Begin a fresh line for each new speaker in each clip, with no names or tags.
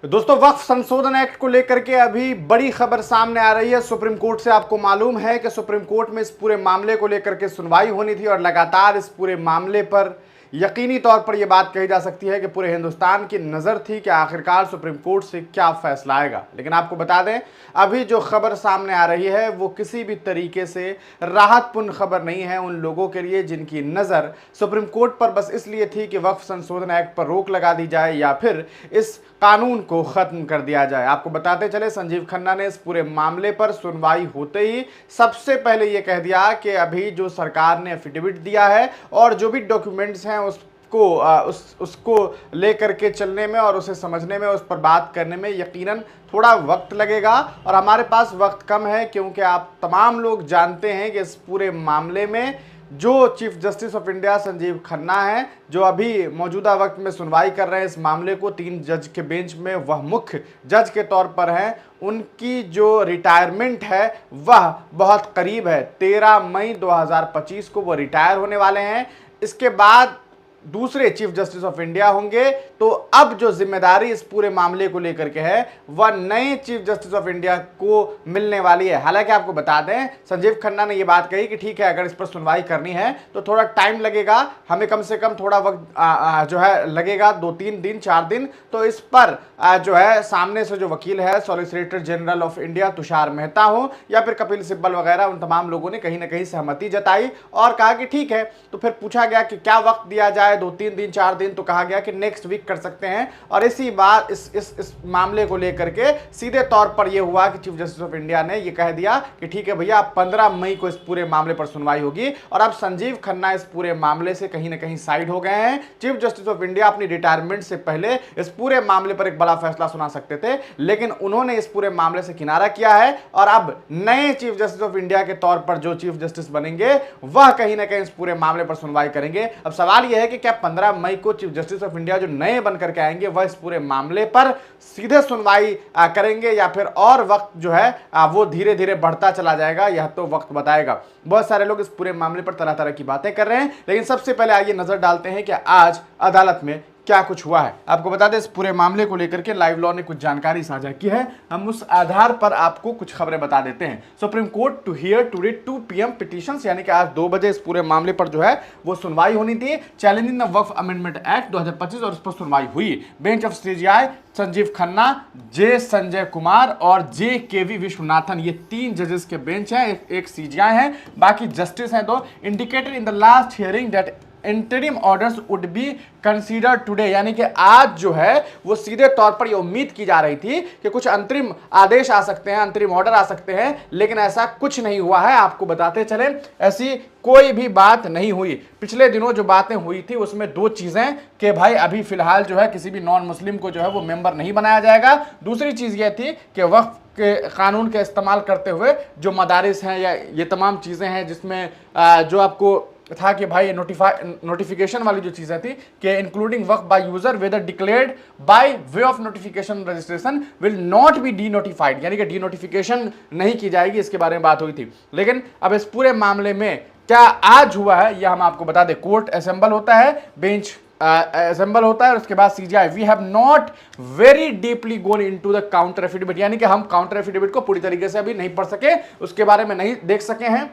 दोस्तों, वक्फ संशोधन एक्ट को लेकर के अभी बड़ी खबर सामने आ रही है। सुप्रीम कोर्ट से आपको मालूम है कि सुप्रीम कोर्ट में इस पूरे मामले को लेकर के सुनवाई होनी थी और लगातार इस पूरे मामले पर यकीनी तौर पर यह बात कही जा सकती है कि पूरे हिंदुस्तान की नज़र थी कि आखिरकार सुप्रीम कोर्ट से क्या फैसला आएगा। लेकिन आपको बता दें, अभी जो खबर सामने आ रही है वो किसी भी तरीके से राहतपूर्ण खबर नहीं है उन लोगों के लिए जिनकी नज़र सुप्रीम कोर्ट पर बस इसलिए थी कि वक्फ संशोधन एक्ट पर रोक लगा दी जाए या फिर इस कानून को ख़त्म कर दिया जाए। आपको बताते चले, संजीव खन्ना ने इस पूरे मामले पर सुनवाई होते ही सबसे पहले ये कह दिया कि अभी जो सरकार ने एफिडेविट दिया है और जो भी डॉक्यूमेंट्स हैं उसको लेकर के चलने में और उसे समझने में, उस पर बात करने में यकीनन थोड़ा वक्त लगेगा और हमारे पास वक्त कम है, क्योंकि आप तमाम लोग जानते हैं कि इस पूरे मामले में जो chief justice of India Sanjeev Khanna हैं, जो अभी मौजूदा वक्त में सुनवाई कर रहे हैं इस मामले को 3 जज के बेंच में, वह मुख्य जज के तौर पर हैं। उनकी जो रिटायरमेंट है वह बहुत करीब है। 13 मई 2025 को वो रिटायर होने वाले हैं। इसके बाद दूसरे चीफ जस्टिस ऑफ इंडिया होंगे। तो अब जो जिम्मेदारी इस पूरे मामले को लेकर के है वह नए चीफ जस्टिस ऑफ इंडिया को मिलने वाली है। हालांकि आपको बता दें, संजीव खन्ना ने यह बात कही कि ठीक है, अगर इस पर सुनवाई करनी है तो थोड़ा टाइम लगेगा, हमें कम से कम थोड़ा वक्त जो है लगेगा, 2-3 दिन 4 दिन। तो इस पर जो है सामने से जो वकील है, solicitor general of India Tushar Mehta हो या फिर कपिल सिब्बल वगैरह, उन तमाम लोगों ने कहीं ना कहीं सहमति जताई और कहा कि ठीक है। तो फिर पूछा गया कि क्या वक्त दिया जाए, 2-3 दिन 4 दिन, तो कहा गया कि नेक्स्ट वीक कर सकते हैं। और इसी बात इस मामले को लेकर के सीधे तौर पर यह हुआ कि चीफ जस्टिस ऑफ इंडिया ने यह कह दिया कि ठीक है भैया, 15 मई को इस पूरे मामले पर सुनवाई होगी। और अब संजीव खन्ना इस पूरे मामले से कहीं ना कहीं साइड हो गए हैं। चीफ जस्टिस ऑफ इंडिया अपनी रिटायरमेंट से पहले इस पूरे मामले पर एक बड़ा फैसला सुना सकते थे, लेकिन उन्होंने इस पूरे मामले से किनारा किया है और अब नए चीफ जस्टिस ऑफ इंडिया के तौर पर जो चीफ जस्टिस बनेंगे वह कहीं ना कहीं इस पूरे मामले पर सुनवाई करेंगे। अब सवाल यह है कि क्या 15 मई को चीफ जस्टिस ऑफ इंडिया जो नए बनकर के आएंगे वह इस पूरे मामले पर सीधे सुनवाई करेंगे या फिर और वक्त जो है वो धीरे धीरे बढ़ता चला जाएगा, यह तो वक्त बताएगा। बहुत सारे लोग इस पूरे मामले पर तरह तरह की बातें कर रहे हैं, लेकिन सबसे पहले आइए नजर डालते हैं कि आज अदालत में क्या कुछ हुआ है। आपको बता दें, इस पूरे मामले को लेकर के लाइव लॉ ने कुछ जानकारी साझा की है, हम उस आधार पर आपको कुछ खबरें बता देते हैं। Supreme Court to hear today 2 PM petitions, यानी कि आज 2 बजे इस पूरे मामले पर जो है वो सुनवाई होनी थी, challenging the Waqf amendment act 2025, और इस पर सुनवाई हुई। Bench of CJI Sanjiv Khanna, J Sanjay Kumar और JKV विश्वनाथन, ये 3 जजेस के बेंच हैं, एक सीजेआई है, बाकी जस्टिस हैं 2। Indicated in the last hearing that interim orders would be consider today, यानी कि आज जो है वो सीधे तौर पर ये उम्मीद की जा रही थी कि कुछ अंतरिम आदेश आ सकते हैं, अंतरिम ऑर्डर आ सकते हैं, लेकिन ऐसा कुछ नहीं हुआ है। आपको बताते चले, ऐसी कोई भी बात नहीं हुई। पिछले दिनों जो बातें हुई थी उसमें 2 चीजें कि भाई अभी फिलहाल जो है किसी भी नॉन मुस्लिम को जो है वो मेंबर नहीं बनाया जाएगा। दूसरी चीज ये थी कि वक्फ के कानून के इस्तेमाल करते हुए जो मदारिस हैं या ये तमाम चीजें हैं जिसमें जो आपको था कि भाई नोटिफिकेशन वाली जो चीजें थी कि including work by user whether declared by way of notification registration will not be denotified, यानी कि डी नोटिफिकेशन नहीं की जाएगी, इसके बारे में बात हुई थी। लेकिन अब इस पूरे मामले में क्या आज हुआ है यह हम आपको बता दें। कोर्ट असेंबल होता है, बेंच असेंबल होता है और उसके बाद CJI, we have not very deeply gone into the counter affidavit, यानी कि हम काउंटर एफिडेविट को पूरी तरीके से अभी नहीं पढ़ सके, उसके बारे में नहीं देख सके हैं।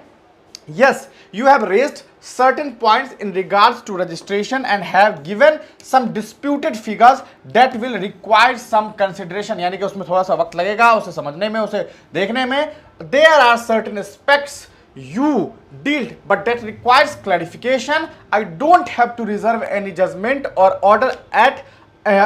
Yes, you have raised certain points in regards to registration and have given some disputed figures that will require some consideration, यानी कि उसमें थोड़ा सा वक्त लगेगा उसे समझने में, उसे देखने में। There are certain aspects you dealt but that requires clarification. I don't have to reserve any judgment or order at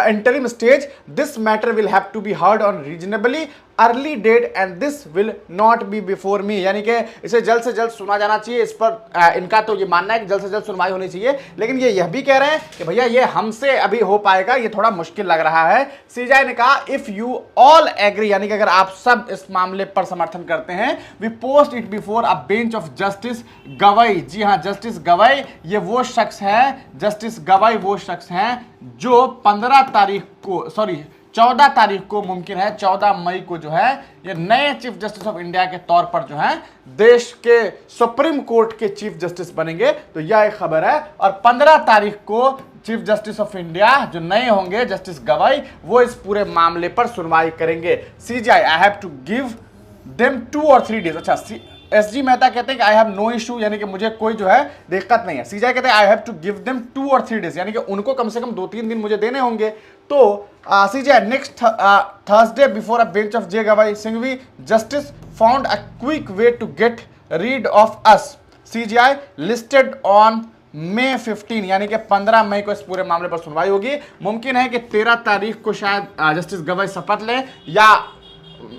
interim stage. This matter will have to be heard on reasonably early date and this will not be before me, यानी कि इसे जल्द से जल्द सुना जाना चाहिए। इस पर इनका तो ये मानना है कि जल्द से जल्द सुनवाई होनी चाहिए, लेकिन ये यह भी कह रहे हैं कि भैया ये हमसे अभी हो पाएगा, ये थोड़ा मुश्किल लग रहा है। सीजेआई ने कहा इफ यू ऑल एग्री, यानी कि अगर आप सब इस मामले पर समर्थन करते हैं, we post it before a bench of justice Gavai. जी हाँ, जस्टिस गवई ये वो शख्स है, जस्टिस गवई वो शख्स हैं जो 15 तारीख को 14 तारीख को मुमकिन है, 14 मई को जो है ये नए चीफ जस्टिस ऑफ इंडिया के तौर पर जो है देश के सुप्रीम कोर्ट के चीफ जस्टिस बनेंगे। तो यह एक खबर है। और 15 तारीख को चीफ जस्टिस ऑफ इंडिया जो नए होंगे जस्टिस गवाई, वो इस पूरे मामले पर सुनवाई करेंगे। CJI I have to give them 2 or 3 days। अच्छा, एसजी मेहता कहते हैं कि आई हैव नो इशू, यानी कि मुझे कोई जो है दिक्कत नहीं है। सीजीआई कहते हैं I have to give them 2 or 3 days, यानी कि उनको कम से कम 2-3 दिन मुझे देने होंगे। तो CGI next Thursday before a bench of J Gavai Singhvi justice found a quick way to get rid of us. CGI listed on May 15, यानी कि 15 मई को इस पूरे मामले पर सुनवाई होगी। मुमकिन है कि 13 तारीख को शायद जस्टिस गवाई शपथ लें, या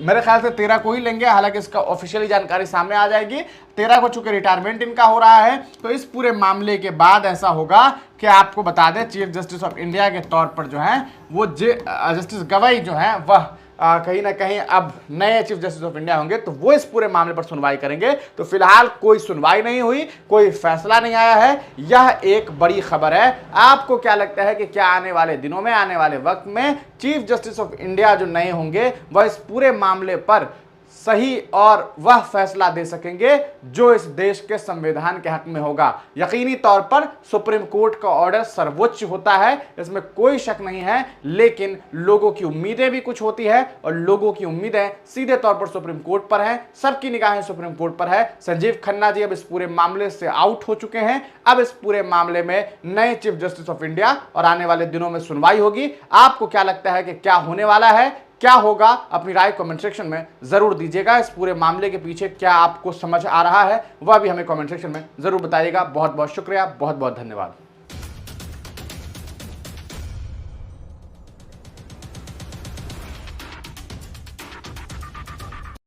मेरे ख्याल से 13 को ही लेंगे, हालांकि इसका ऑफिशियली जानकारी सामने आ जाएगी। 13 को चूंकि रिटायरमेंट इनका हो रहा है, तो इस पूरे मामले के बाद ऐसा होगा कि आपको बता दें चीफ जस्टिस ऑफ इंडिया के तौर पर जो है वो जस्टिस गवाई जो है वह कहीं ना कहीं अब नए चीफ जस्टिस ऑफ इंडिया होंगे, तो वो इस पूरे मामले पर सुनवाई करेंगे। तो फिलहाल कोई सुनवाई नहीं हुई, कोई फैसला नहीं आया है, यह एक बड़ी खबर है। आपको क्या लगता है कि क्या आने वाले दिनों में, आने वाले वक्त में चीफ जस्टिस ऑफ इंडिया जो नए होंगे वह इस पूरे मामले पर सही और वह फैसला दे सकेंगे जो इस देश के संविधान के हक में होगा? यकीनी तौर पर सुप्रीम कोर्ट का ऑर्डर सर्वोच्च होता है, इसमें कोई शक नहीं है, लेकिन लोगों की उम्मीदें भी कुछ होती है और लोगों की उम्मीदें सीधे तौर पर सुप्रीम कोर्ट पर हैं, सबकी निगाहें सुप्रीम कोर्ट पर है। संजीव खन्ना जी अब इस पूरे मामले से आउट हो चुके हैं, अब इस पूरे मामले में नए चीफ जस्टिस ऑफ इंडिया और आने वाले दिनों में सुनवाई होगी। आपको क्या लगता है कि क्या होने वाला है, क्या होगा? अपनी राय कमेंट सेक्शन में जरूर दीजिएगा। इस पूरे मामले के पीछे क्या आपको समझ आ रहा है वह भी हमें कमेंट सेक्शन में जरूर बताइएगा। बहुत बहुत शुक्रिया, बहुत बहुत धन्यवाद।